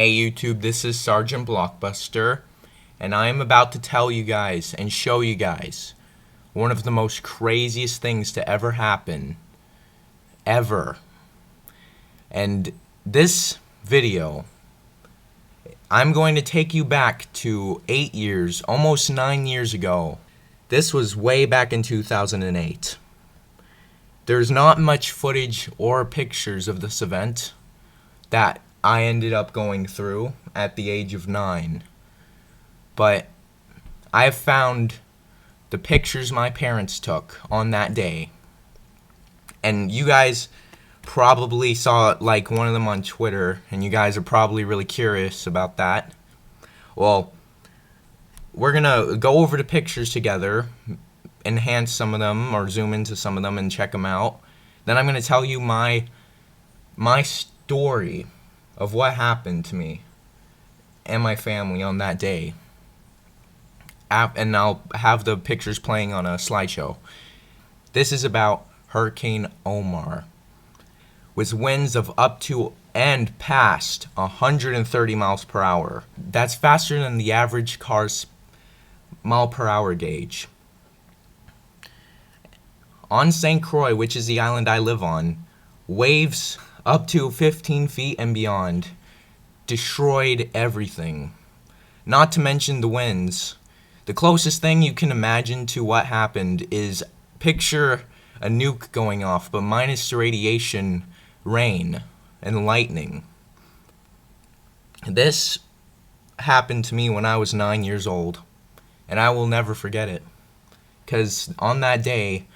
Hey YouTube, this is Sergeant Blockbuster, and I am about to tell you guys and show you guys one of the most craziest things to ever happen, ever. And this video, I'm going to take you back to 8 years, almost 9 years ago. This was way back in 2008. There's not much footage or pictures of this event that I ended up going through at the age of 9. But I have found the pictures my parents took on that day. And you guys probably saw like one of them on Twitter, and you guys are probably really curious about that. Well, we're gonna go over the pictures together, enhance some of them or zoom into some of them and check them out. Then I'm gonna tell you my story of what happened to me and my family on that day. And I'll have the pictures playing on a slideshow. This is about Hurricane Omar, with winds of up to and past 130 miles per hour. That's faster than the average car's mile per hour gauge. On St. Croix, which is the island I live on, waves up to 15 feet and beyond destroyed everything. Not to mention the winds. The closest thing you can imagine to what happened is picture a nuke going off, but minus the radiation, rain, and lightning. This happened to me when I was 9 years old, and I will never forget it. Because on that day,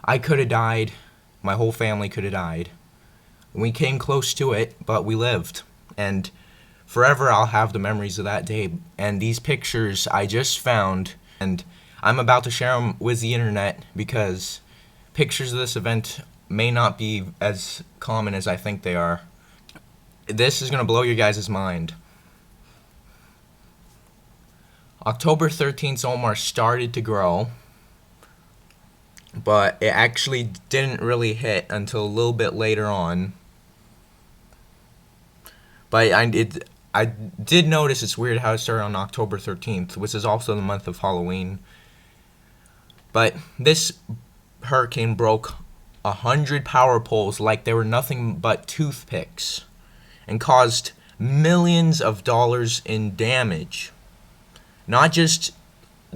I could have died, my whole family could have died. We came close to it, but we lived. And forever I'll have the memories of that day. And these pictures I just found, and I'm about to share them with the internet because pictures of this event may not be as common as I think they are. This is going to blow your guys' mind. October 13th, Omar started to grow, but it actually didn't really hit until a little bit later on. But I did notice it's weird how it started on October 13th, which is also the month of Halloween. But this hurricane broke 100 power poles like they were nothing but toothpicks and caused millions of dollars in damage. Not just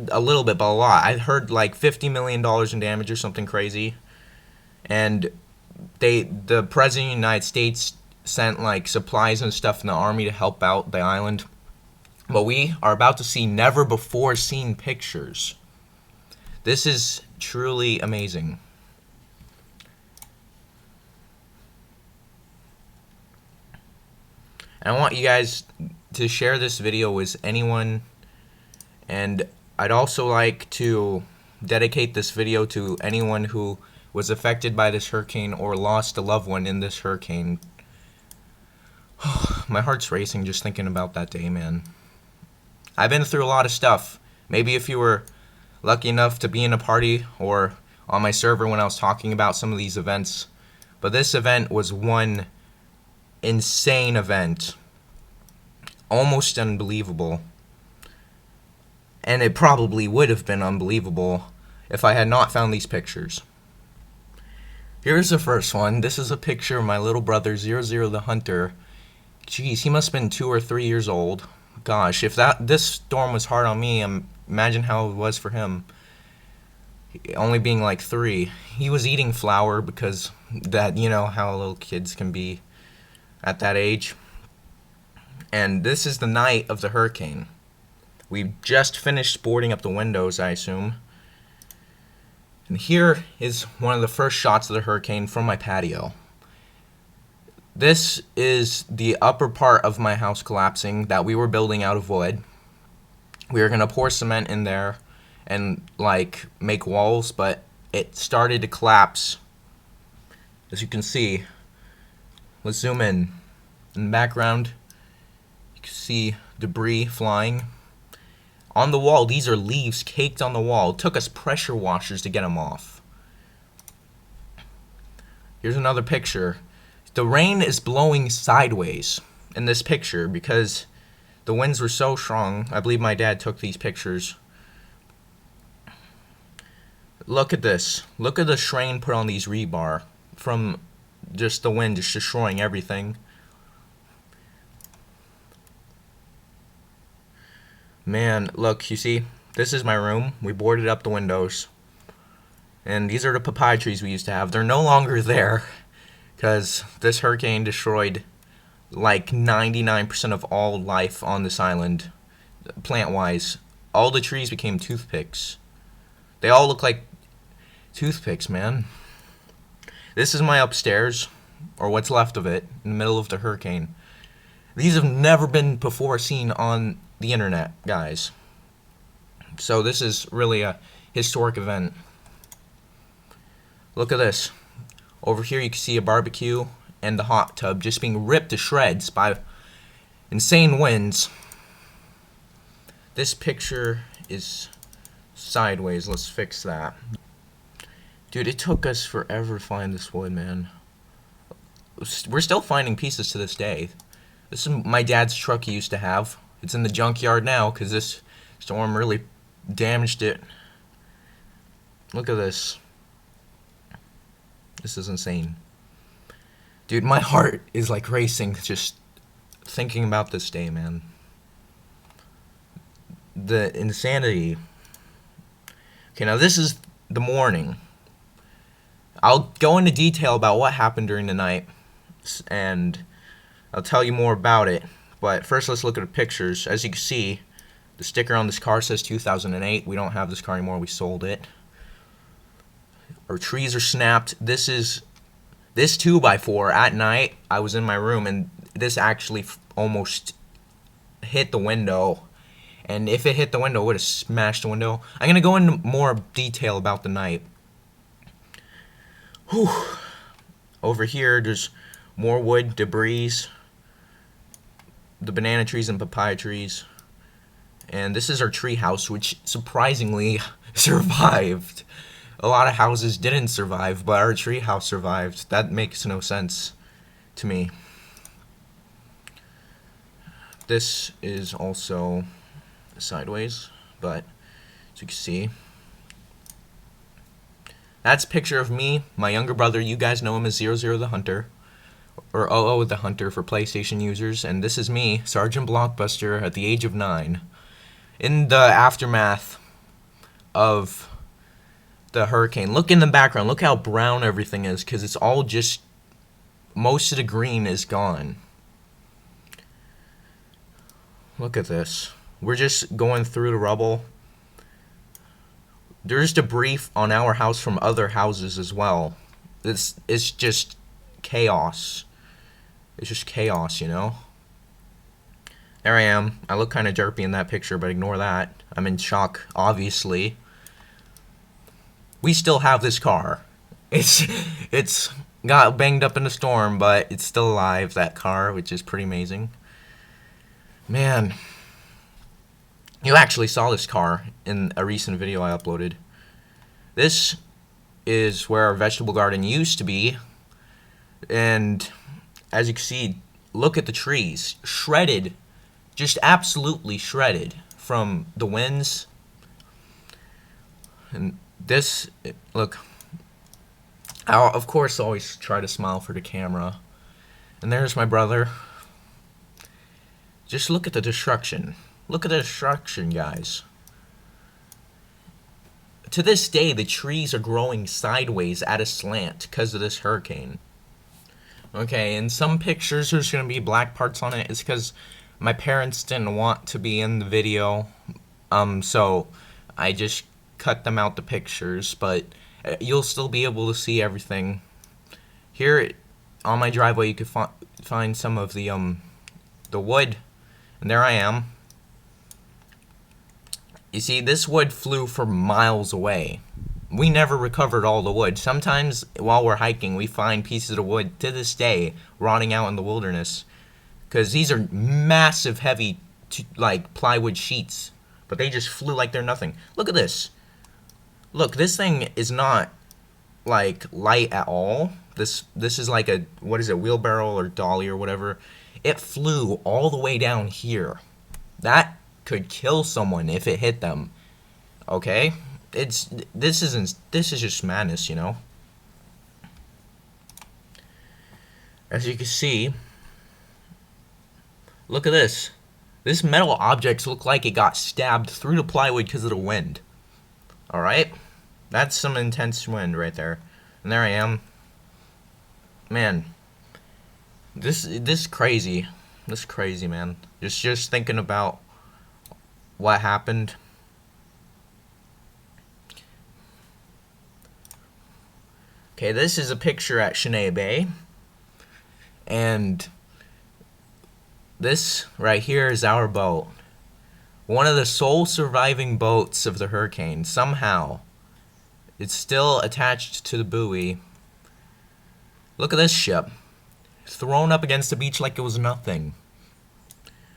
a little bit, but a lot. I heard like $50 million in damage or something crazy. And the President of the United States sent like supplies and stuff in the army to help out the island. But we are about to see never before seen pictures. This is truly amazing. And I want you guys to share this video with anyone, and I'd also like to dedicate this video to anyone who was affected by this hurricane or lost a loved one in this hurricane. My heart's racing just thinking about that day, man. I've been through a lot of stuff. Maybe if you were lucky enough to be in a party or on my server when I was talking about some of these events. But this event was one insane event. Almost unbelievable. And it probably would have been unbelievable if I had not found these pictures. Here's the first one. This is a picture of my little brother, 00 the Hunter. Jeez, he must have been 2 or 3 years old. Gosh, if this storm was hard on me, imagine how it was for him. Only being like 3. He was eating flour because that, you know how little kids can be at that age. And this is the night of the hurricane. We just finished boarding up the windows, I assume. And here is one of the first shots of the hurricane from my patio. This is the upper part of my house collapsing that we were building out of wood. We were going to pour cement in there and like make walls, but it started to collapse. As you can see, let's zoom in. In the background, you can see debris flying. On the wall, these are leaves caked on the wall. It took us pressure washers to get them off. Here's another picture. The rain is blowing sideways. in this picture because the winds were so strong. I believe my dad took these pictures. Look at this. Look at the strain put on these rebar from just the wind just destroying everything. Man, look, you see, this is my room. We boarded up the windows. And these are the papaya trees we used to have. They're no longer there because this hurricane destroyed like 99% of all life on this island, plant-wise. All the trees became toothpicks. They all look like toothpicks, man. This is my upstairs, or what's left of it, in the middle of the hurricane. These have never been before seen on the internet, guys. So this is really a historic event. Look at this. Over here you can see a barbecue and the hot tub just being ripped to shreds by insane winds. This picture is sideways. Let's fix that. Dude, it took us forever to find this wood, man. We're still finding pieces to this day. This is my dad's truck he used to have. It's in the junkyard now because this storm really damaged it. Look at this. This is insane. Dude, my heart is like racing just thinking about this day, man. The insanity. Okay, now this is the morning. I'll go into detail about what happened during the night, and I'll tell you more about it. But first, let's look at the pictures. As you can see, the sticker on this car says 2008. We don't have this car anymore. We sold it. Our trees are snapped. This 2x4 at night. I was in my room, and this actually almost hit the window. And if it hit the window, it would have smashed the window. I'm going to go into more detail about the night. Whew. Over here, there's more wood, debris, the banana trees and papaya trees. And this is our tree house, which surprisingly survived. A lot of houses didn't survive, but our tree house survived. That makes no sense to me. This is also sideways, but as you can see, that's a picture of me, my younger brother. You guys know him as 00 the Hunter, or 00 the Hunter for PlayStation users, and this is me, Sergeant Blockbuster, at the age of 9. In the aftermath of the hurricane. Look in the background. Look how brown everything is, because it's all just, most of the green is gone. Look at this. We're just going through the rubble. There's debris on our house from other houses as well. It's just chaos. It's just chaos, you know? There I am. I look kind of derpy in that picture, but ignore that. I'm in shock, obviously. We still have this car. It's got banged up in the storm, but it's still alive, that car, which is pretty amazing. Man. You actually saw this car in a recent video I uploaded. This is where our vegetable garden used to be. And as you can see, look at the trees. Shredded. Just absolutely shredded from the winds. And this, look. I'll, of course, always try to smile for the camera. And there's my brother. Just look at the destruction. Look at the destruction, guys. To this day, the trees are growing sideways at a slant because of this hurricane. Okay, in some pictures there's going to be black parts on it. It's because my parents didn't want to be in the video. So I just cut them out the pictures, but you'll still be able to see everything. Here on my driveway you can find some of the wood, and there I am. You see, this wood flew for miles away. We never recovered all the wood. Sometimes while we're hiking we find pieces of wood to this day rotting out in the wilderness, because these are massive heavy like plywood sheets, but they just flew like they're nothing. Look at this. Look, this thing is not like light at all. This is like a, what is it, wheelbarrow or dolly or whatever. It flew all the way down here. That could kill someone if it hit them. Okay? This is just madness, you know? As you can see, look at this. This metal objects look like it got stabbed through the plywood because of the wind. Alright? That's some intense wind right there. And there I am. Man. This is crazy. This is crazy, man. Just thinking about what happened. Okay, this is a picture at Chenay Bay. And this right here is our boat. One of the sole surviving boats of the hurricane. Somehow, it's still attached to the buoy. Look at this ship. Thrown up against the beach like it was nothing.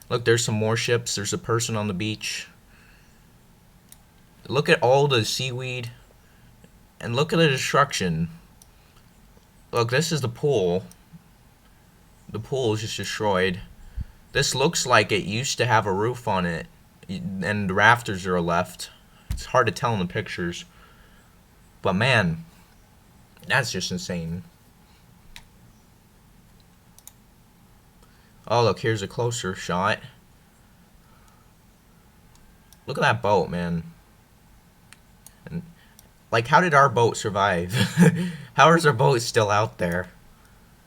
Look, there's some more ships. There's a person on the beach. Look at all the seaweed. And look at the destruction. Look, this is the pool. The pool is just destroyed. This looks like it used to have a roof on it, and the rafters are left. It's hard to tell in the pictures. But man, that's just insane. Oh, look, here's a closer shot. Look at that boat, man. And, like, how did our boat survive? How is our boat still out there?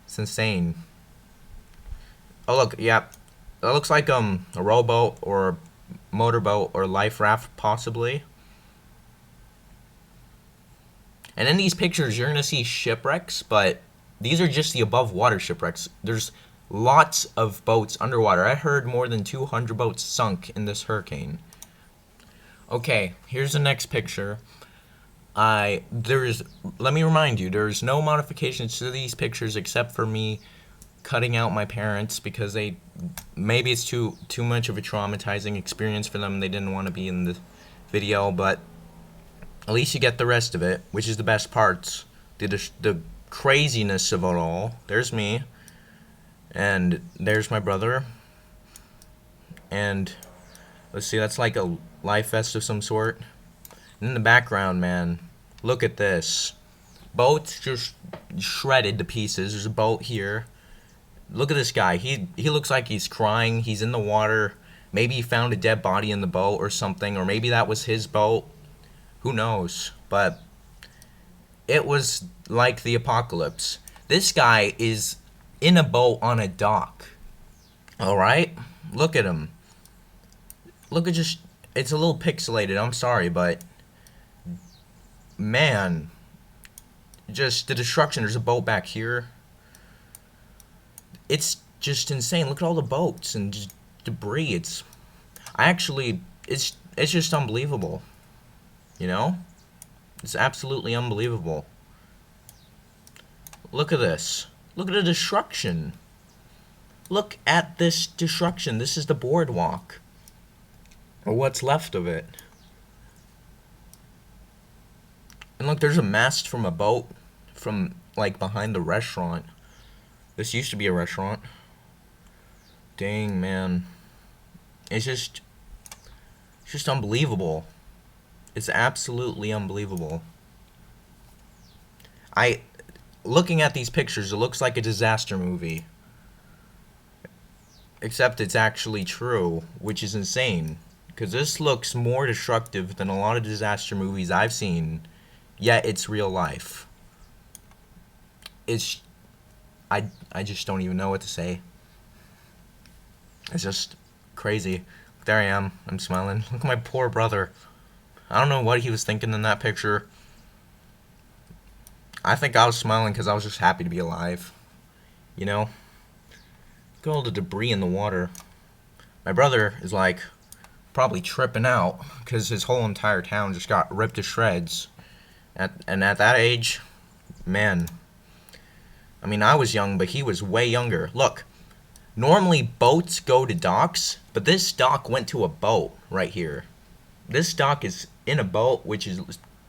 It's insane. Oh, look, yeah. That looks like a rowboat or motorboat or life raft, possibly. And in these pictures, you're going to see shipwrecks, but these are just the above water shipwrecks. There's lots of boats underwater. I heard more than 200 boats sunk in this hurricane. Okay, here's the next picture. Let me remind you, there's no modifications to these pictures except for me cutting out my parents because maybe it's too much of a traumatizing experience for them. They didn't want to be in the video, but at least you get the rest of it, which is the best parts. The craziness of it all. There's me, and there's my brother, and let's see, that's like a life vest of some sort. And in the background, man, look at this. Boats just shredded to pieces. There's a boat here. Look at this guy. He looks like he's crying. He's in the water. Maybe he found a dead body in the boat or something, or maybe that was his boat. Who knows? But it was like the apocalypse. This guy is in a boat on a dock. Alright? Look at him. Look at just... It's a little pixelated. I'm sorry, but... Man. Just the destruction. There's a boat back here. It's just insane. Look at all the boats and just debris. It's just unbelievable. You know? It's absolutely unbelievable. Look at this. Look at the destruction. Look at this destruction. This is the boardwalk. Or what's left of it. And look, there's a mast from a boat from, like, behind the restaurant. This used to be a restaurant. Dang, man. It's just unbelievable. It's absolutely unbelievable. Looking at these pictures, it looks like a disaster movie. Except it's actually true, which is insane. Because this looks more destructive than a lot of disaster movies I've seen, yet it's real life. I just don't even know what to say. It's just crazy. There I am. I'm smiling. Look at my poor brother. I don't know what he was thinking in that picture. I think I was smiling because I was just happy to be alive. You know? Look at all the debris in the water. My brother is like probably tripping out because his whole entire town just got ripped to shreds. And at that age, man. I mean, I was young, but he was way younger. Look, normally boats go to docks, but this dock went to a boat right here. This dock is in a boat, which is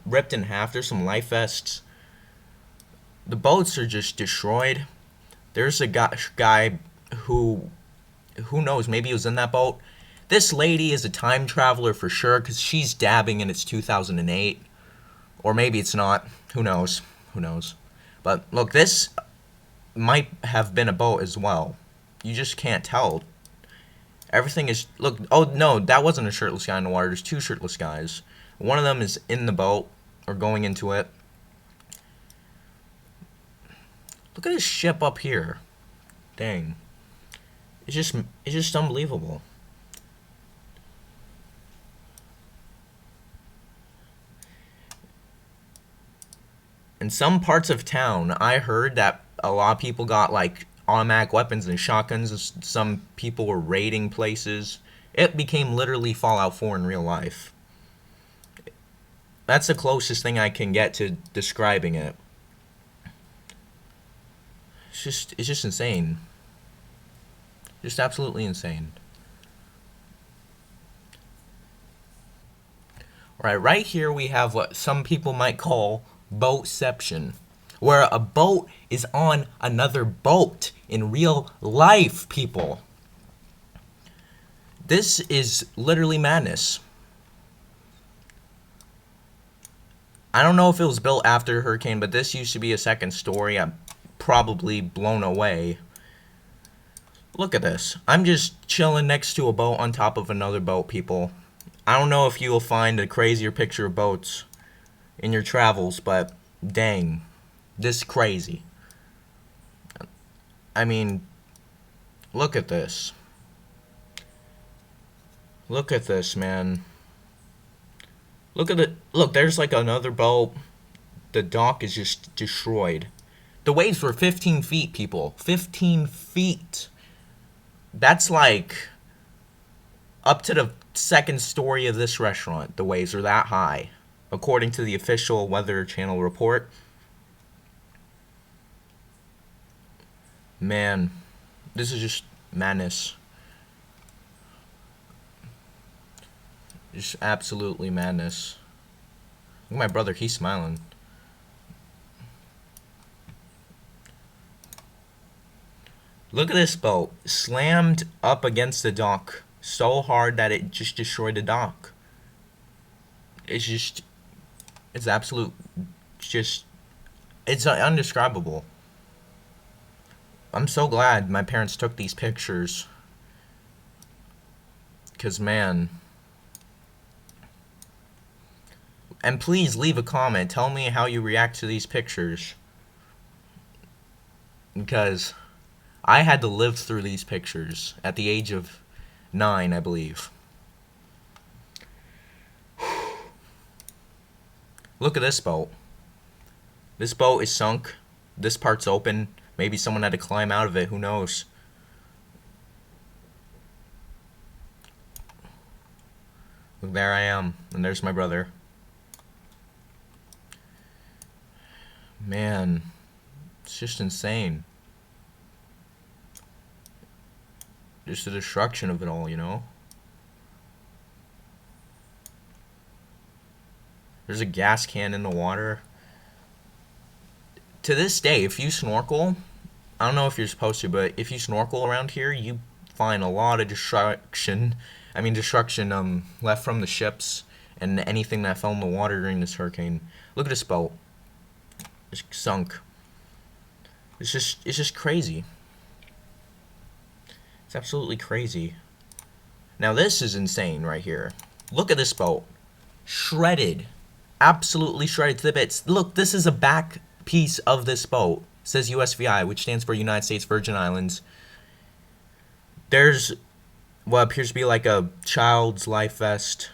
ripped in half. There's some life vests. The boats are just destroyed. There's a guy who who knows? Maybe it was in that boat. This lady is a time traveler for sure because she's dabbing and it's 2008. Or maybe it's not. Who knows? Who knows? But look, this might have been a boat as well. You just can't tell. Everything is... Look, oh no, that wasn't a shirtless guy in the water. There's two shirtless guys. One of them is in the boat, or going into it. Look at this ship up here. Dang. It's just unbelievable. In some parts of town, I heard that a lot of people got like automatic weapons and shotguns. Some people were raiding places. It became literally Fallout 4 in real life. That's the closest thing I can get to describing it. It's just insane. Just absolutely insane. Alright, right here we have what some people might call boatception, where a boat is on another boat in real life, people. This is literally madness. I don't know if it was built after Hurricane, but this used to be a second story. I'm probably blown away. Look at this. I'm just chilling next to a boat on top of another boat, people. I don't know if you will find a crazier picture of boats in your travels, but dang, this crazy. I mean, look at this. Look at this, man. Look at it. Look, there's like another boat. The dock is just destroyed. The waves were 15 feet, people. 15 feet. That's like up to the second story of this restaurant. The waves are that high, according to the official Weather Channel report. Man, this is just madness. Just absolutely madness. Look at my brother, he's smiling. Look at this boat. Slammed up against the dock so hard that it just destroyed the dock. It's absolute, it's undescribable. I'm so glad my parents took these pictures. Because, man. And please leave a comment. Tell me how you react to these pictures. Because I had to live through these pictures at the age of 9, I believe. Look at this boat. This boat is sunk. This part's open. Maybe someone had to climb out of it. Who knows? Look, there I am. And there's my brother. Man, it's just insane. Just the destruction of it all, you know? There's a gas can in the water. To this day, if you snorkel, I don't know if you're supposed to, but if you snorkel around here, you find a lot of destruction. I mean, destruction left from the ships and anything that fell in the water during this hurricane. Look at this boat. It's sunk. It's just crazy. It's absolutely crazy. Now this is insane right here. Look at this boat. Shredded. Absolutely shredded to the bits. Look, this is a back piece of this boat. It says USVI, which stands for United States Virgin Islands. There's what appears to be like a child's life vest.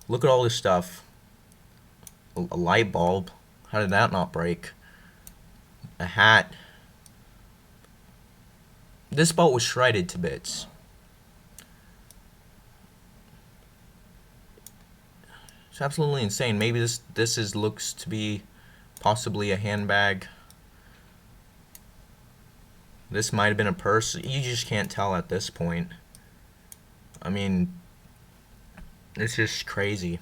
Look at all this stuff. A light bulb. How did that not break? A hat. This boat was shredded to bits. It's absolutely insane. Maybe this looks to be possibly a handbag. This might have been a purse. You just can't tell at this point. I mean, it's just crazy.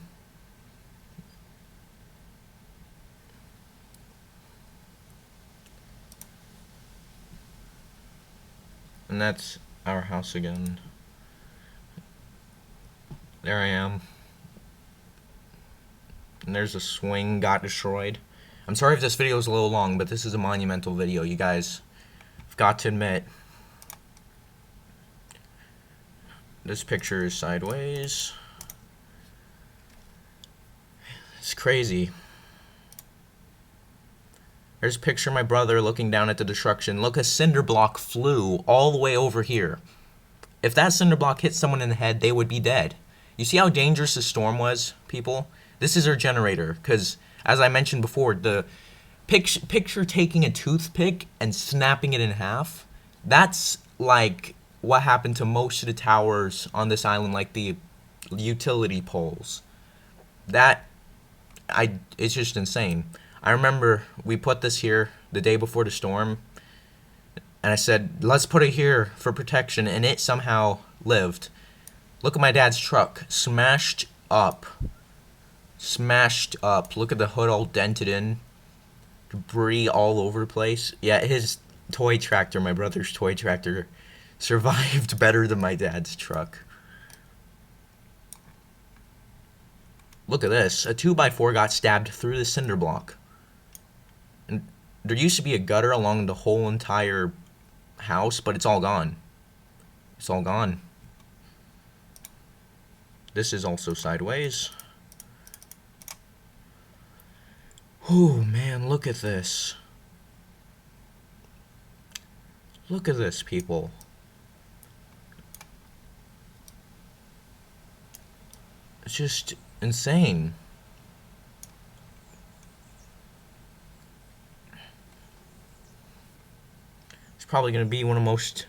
And that's our house again. There I am. And there's a swing got destroyed. I'm sorry if this video is a little long, but this is a monumental video, you guys. I've got to admit. This picture is sideways. It's crazy. There's a picture of my brother looking down at the destruction. Look, a cinder block flew all the way over here. If that cinder block hit someone in the head, they would be dead. You see how dangerous the storm was, people? This is our generator, because, as I mentioned before, the picture taking a toothpick and snapping it in half, that's like what happened to most of the towers on this island, like the utility poles. It's just insane. I remember we put this here the day before the storm, and I said, let's put it here for protection, and it somehow lived. Look at my dad's truck, smashed up. Look at the hood all dented in. Debris all over the place. Yeah, his toy tractor, my brother's toy tractor, survived better than my dad's truck. Look at this. A 2x4 got stabbed through the cinder block. And there used to be a gutter along the whole entire house, but it's all gone. It's all gone. This is also sideways. Oh man, look at this. Look at this, people. It's just insane. It's probably gonna be one of the most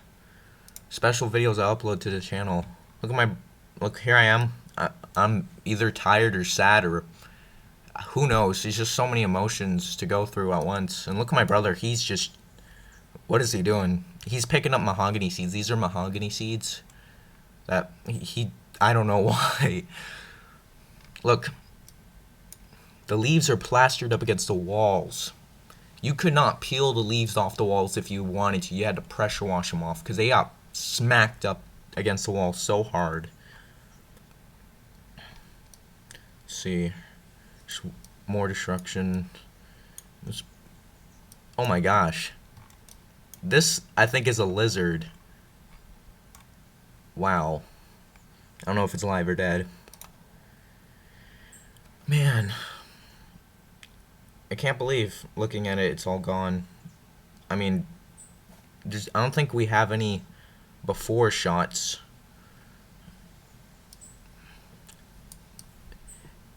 special videos I upload to the channel. Look, here I am. I'm either tired or sad or who knows. There's just so many emotions to go through at once. And look at my brother. He's just, what is he doing? He's picking up mahogany seeds. These are mahogany seeds that I don't know why. Look, the leaves are plastered up against the walls. You could not peel the leaves off the walls if you wanted to. You had to pressure wash them off because they got smacked up against the wall so hard. Let's see. Just more destruction. Oh my gosh. This, I think, is a lizard. Wow. I don't know if it's alive or dead. Man. I can't believe, looking at it, it's all gone. I mean, I don't think we have any before shots.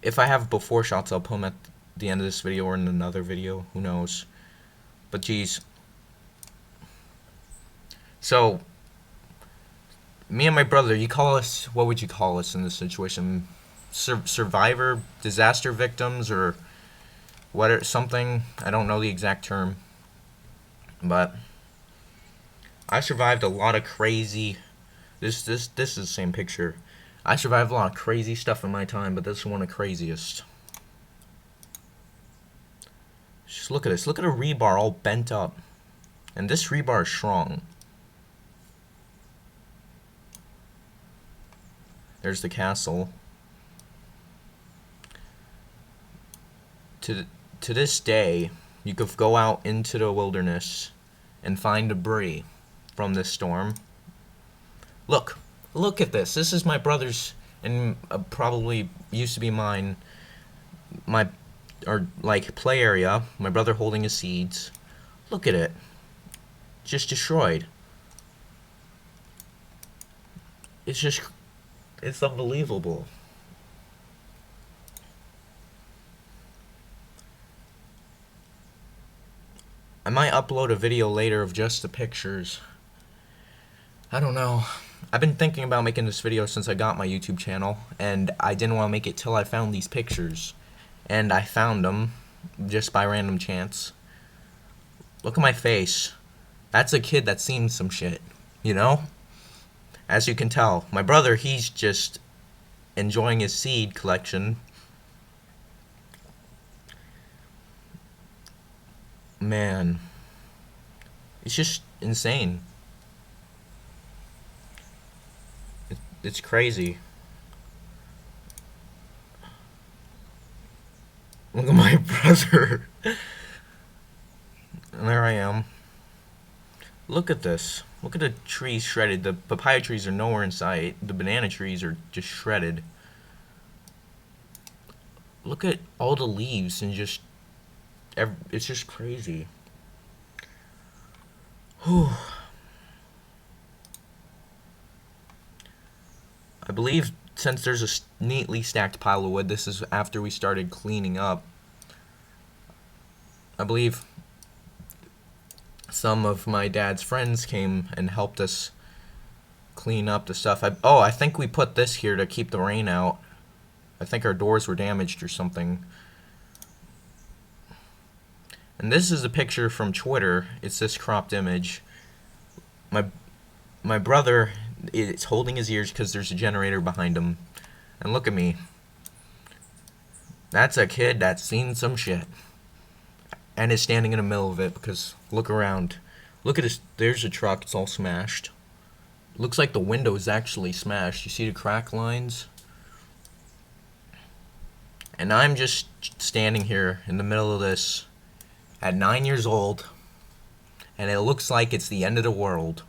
If I have before shots, I'll put them at the end of this video or in another video. Who knows? But geez. So, me and my brother, what would you call us in this situation? Survivor, disaster victims, or something? I don't know the exact term. But I survived a lot of crazy. This is the same picture. I survived a lot of crazy stuff in my time, but this is one of the craziest. Just look at this. Look at a rebar all bent up. And this rebar is strong. There's the castle. To this day, you could go out into the wilderness and find debris from this storm. Look at this. This is my brother's, and probably used to be mine. Play area. My brother holding his seeds. Look at it. Just destroyed. It's unbelievable. I might upload a video later of just the pictures. I don't know. I've been thinking about making this video since I got my YouTube channel, and I didn't want to make it till I found these pictures. And I found them just by random chance. Look at my face. That's a kid that's seen some shit, you know? As you can tell, my brother, he's just enjoying his seed collection. Man, it's just insane. it's crazy. Look at my brother. And there I am. Look at this. Look at the trees shredded. The papaya trees are nowhere in sight. The banana trees are just shredded. Look at all the leaves and just... it's just crazy. Whew. I believe since there's a neatly stacked pile of wood, this is after we started cleaning up. I believe some of my dad's friends came and helped us clean up the stuff. I think we put this here to keep the rain out. I think our doors were damaged or something. And this is a picture from Twitter. It's this cropped image. My brother is holding his ears because there's a generator behind him. And look at me. That's a kid that's seen some shit. And is standing in the middle of it because look around. Look at this. There's a truck. It's all smashed. Looks like the window is actually smashed. You see the crack lines? And I'm just standing here in the middle of this at 9 years old. And it looks like it's the end of the world.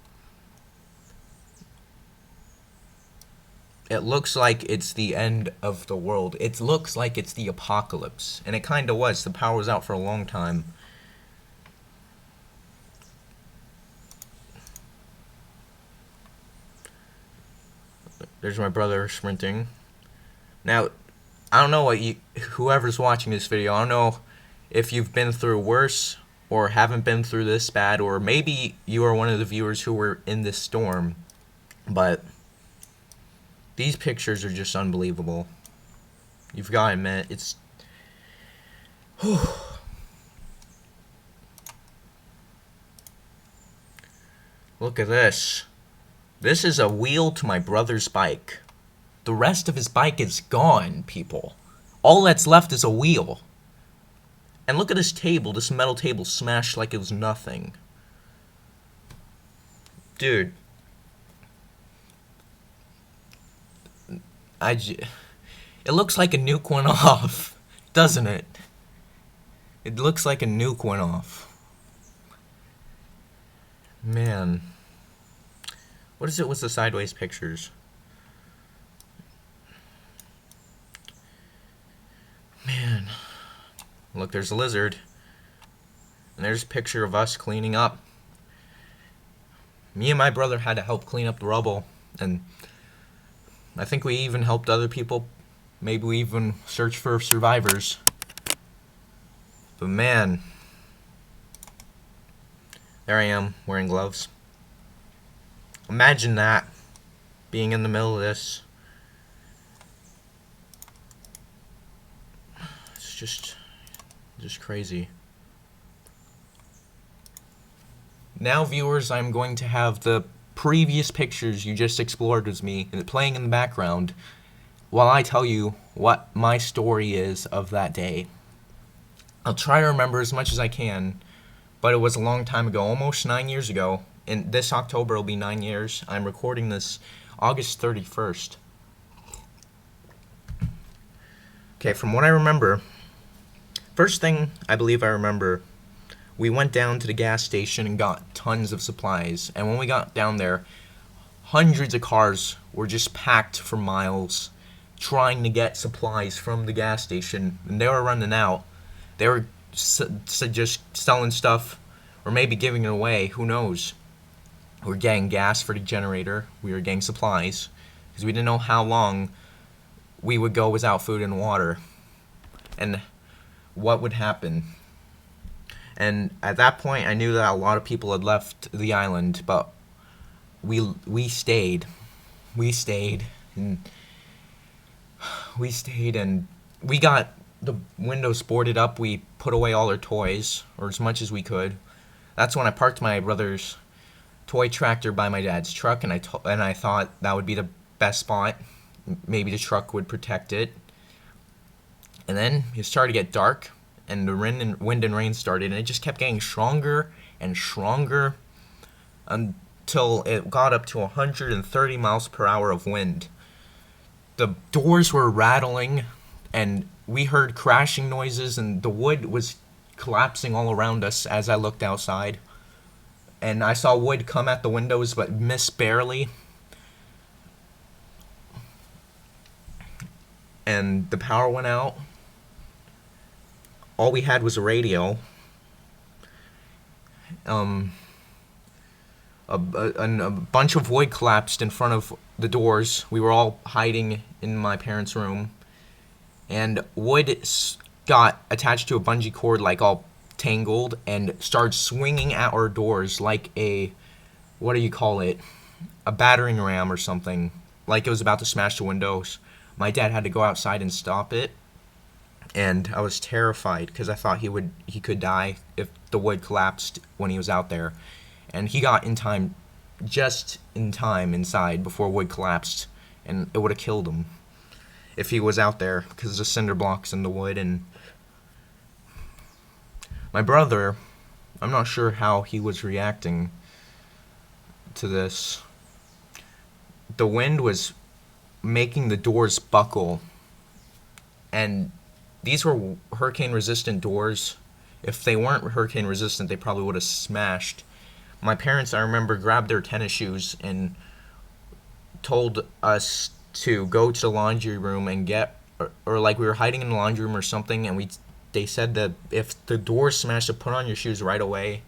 It looks like it's the end of the world. It looks like it's the apocalypse. And it kind of was. The power was out for a long time. There's my brother sprinting. Now, I don't know whoever's watching this video, I don't know if you've been through worse or haven't been through this bad, or maybe you are one of the viewers who were in this storm. But these pictures are just unbelievable. You've got to admit, it's... Whew. Look at this. This is a wheel to my brother's bike. The rest of his bike is gone, people. All that's left is a wheel. And look at this table, this metal table smashed like it was nothing. Dude. It looks like a nuke went off, doesn't it? It looks like a nuke went off. Man. What is it with the sideways pictures? Man. Look, there's a lizard. And there's a picture of us cleaning up. Me and my brother had to help clean up the rubble. And I think we even helped other people. Maybe we even searched for survivors. But man. There I am, wearing gloves. Imagine that. Being in the middle of this. It's just crazy. Now, viewers, I'm going to have the previous pictures you just explored with me playing in the background while I tell you what my story is of that day. I'll try to remember as much as I can, but it was a long time ago, almost 9 years ago. In this October, it'll be 9 years. I'm recording this August 31st. Okay, from what I remember, first thing I believe I remember, we went down to the gas station and got tons of supplies. And when we got down there, hundreds of cars were just packed for miles trying to get supplies from the gas station. And they were running out. They were just selling stuff or maybe giving it away. Who knows? We were getting gas for the generator. We were getting supplies because we didn't know how long we would go without food and water and what would happen. And at that point, I knew that a lot of people had left the island, but we stayed. We stayed, and we got the windows boarded up. We put away all our toys, or as much as we could. That's when I parked my brother's toy tractor by my dad's truck, and I thought that would be the best spot. Maybe the truck would protect it. And then it started to get dark. And the wind and rain started, and it just kept getting stronger and stronger until till it got up to 130 miles per hour of wind. The doors were rattling, and we heard crashing noises, and the wood was collapsing all around us as I looked outside. And I saw wood come at the windows, but miss barely. And the power went out. All we had was a radio. A bunch of wood collapsed in front of the doors. We were all hiding in my parents' room. And wood got attached to a bungee cord, like all tangled, and started swinging at our doors like a, what do you call it? A battering ram or something. Like it was about to smash the windows. My dad had to go outside and stop it. And I was terrified because I thought he could die if the wood collapsed when he was out there. And he got just in time inside before wood collapsed, and it would have killed him if he was out there because of the cinder blocks in the wood. And my brother, I'm not sure how he was reacting to this. The wind was making the doors buckle, and these were hurricane-resistant doors. If they weren't hurricane-resistant, they probably would have smashed. My parents, I remember, grabbed their tennis shoes and told us to go to the laundry room and get, or like we were hiding in the laundry room or something, and they said that if the doors smashed, to put on your shoes right away.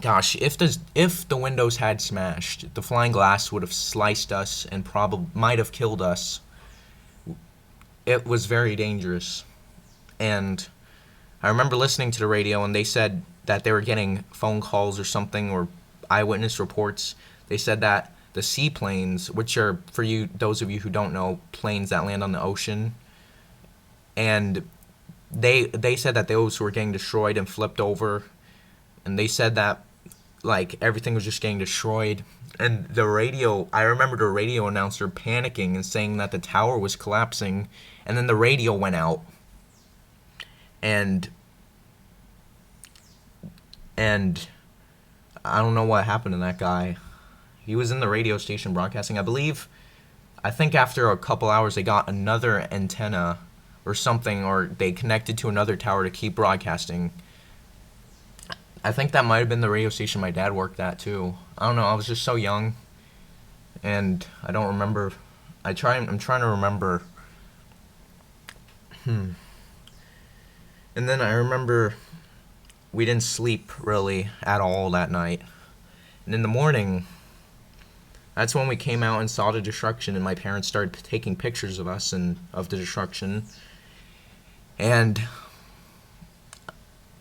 Gosh, if the windows had smashed, the flying glass would have sliced us and probably might have killed us. It was very dangerous. And I remember listening to the radio, and they said that they were getting phone calls or something, or eyewitness reports. They said that the seaplanes, which are, for those of you who don't know, planes that land on the ocean, and they said that those were getting destroyed and flipped over, and they said that like everything was just getting destroyed. And I remember the radio announcer panicking and saying that the tower was collapsing, and then the radio went out, and I don't know what happened to that guy. He was in the radio station broadcasting. I think after a couple hours they got another antenna or something, or they connected to another tower to keep broadcasting. I think that might have been the radio station my dad worked at too. I don't know. I was just so young, and I don't remember. I'm trying to remember. And then I remember we didn't sleep really at all that night. And in the morning, that's when we came out and saw the destruction, and my parents started taking pictures of us and of the destruction. And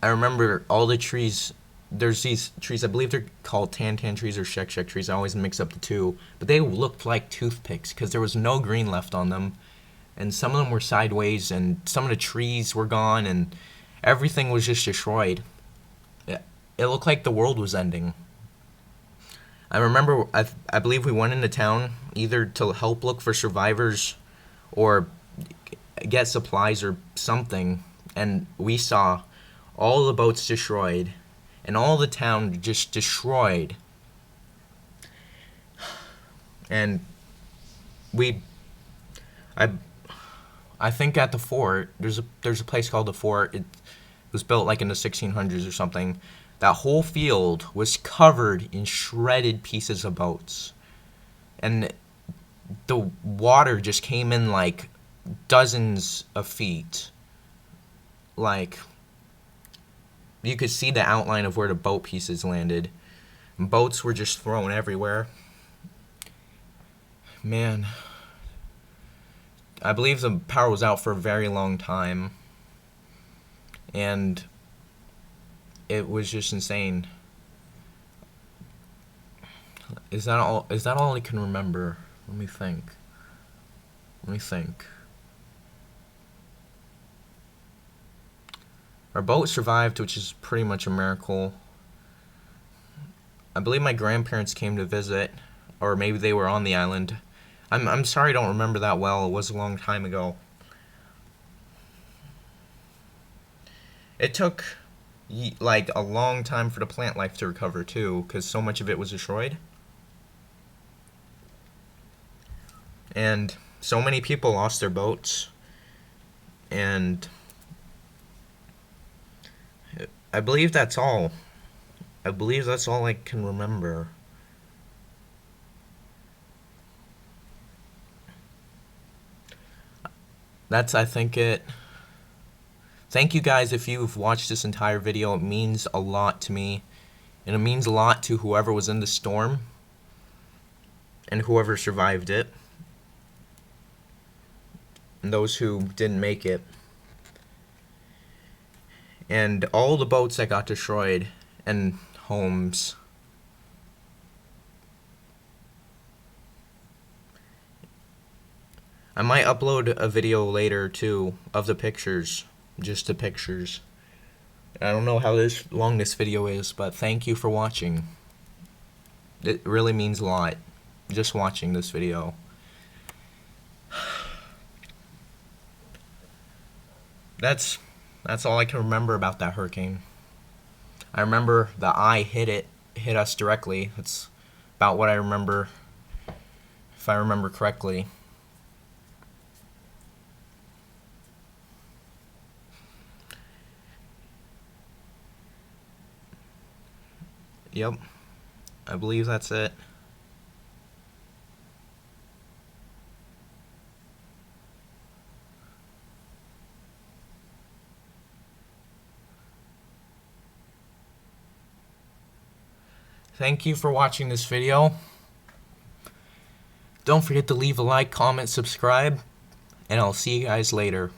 I remember all the trees. There's these trees, I believe they're called tan trees or shek trees. I always mix up the two. But they looked like toothpicks because there was no green left on them. And some of them were sideways, and some of the trees were gone, and everything was just destroyed. It looked like the world was ending. I remember, I believe we went into town either to help look for survivors or get supplies or something, and we saw all the boats destroyed and all the town just destroyed. And I think at the fort, there's a place called the fort. It was built like in the 1600s or something. That whole field was covered in shredded pieces of boats. And the water just came in like dozens of feet. Like, you could see the outline of where the boat pieces landed. Boats were just thrown everywhere. Man, I believe the power was out for a very long time. And it was just insane. Is that all I can remember? Let me think. Our boat survived, which is pretty much a miracle. I believe my grandparents came to visit, or maybe they were on the island. I'm sorry I don't remember that well. It was a long time ago. It took like a long time for the plant life to recover too, because so much of it was destroyed. And so many people lost their boats. And I believe that's all. I believe that's all I can remember. That's, I think, it. Thank you guys if you've watched this entire video. It means a lot to me. And it means a lot to whoever was in the storm. And whoever survived it. And those who didn't make it. And all the boats that got destroyed. And homes. I might upload a video later too of the pictures. Just the pictures. I don't know how long this video is, but thank you for watching. It really means a lot, just watching this video. That's all I can remember about that hurricane. I remember the eye hit us directly. That's about what I remember, if I remember correctly. Yep, I believe that's it. Thank you for watching this video. Don't forget to leave a like, comment, subscribe, and I'll see you guys later.